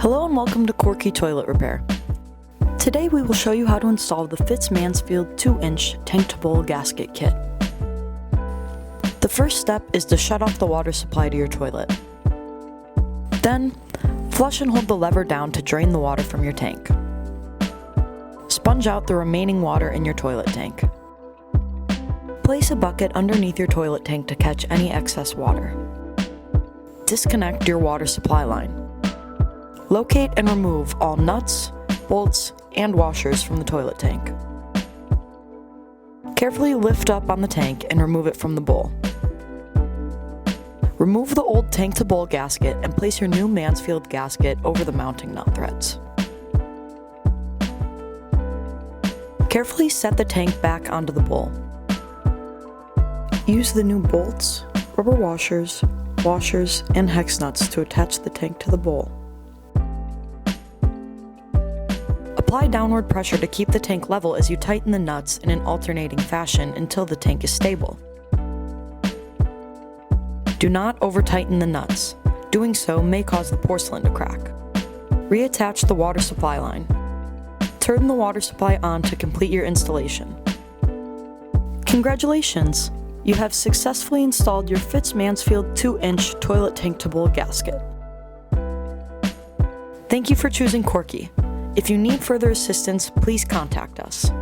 Hello and welcome to Korky Toilet Repair. Today we will show you how to install the Fits Mansfield 2-inch tank-to-bowl gasket kit. The first step is to shut off the water supply to your toilet. Then, flush and hold the lever down to drain the water from your tank. Sponge out the remaining water in your toilet tank. Place a bucket underneath your toilet tank to catch any excess water. Disconnect your water supply line. Locate and remove all nuts, bolts, and washers from the toilet tank. Carefully lift up on the tank and remove it from the bowl. Remove the old tank-to-bowl gasket and place your new Mansfield gasket over the mounting nut threads. Carefully set the tank back onto the bowl. Use the new bolts, rubber washers, and hex nuts to attach the tank to the bowl. Apply downward pressure to keep the tank level as you tighten the nuts in an alternating fashion until the tank is stable. Do not over-tighten the nuts. Doing so may cause the porcelain to crack. Reattach the water supply line. Turn the water supply on to complete your installation. Congratulations! You have successfully installed your Fits Mansfield 2-inch toilet tank-to-bowl gasket. Thank you for choosing Korky. If you need further assistance, please contact us.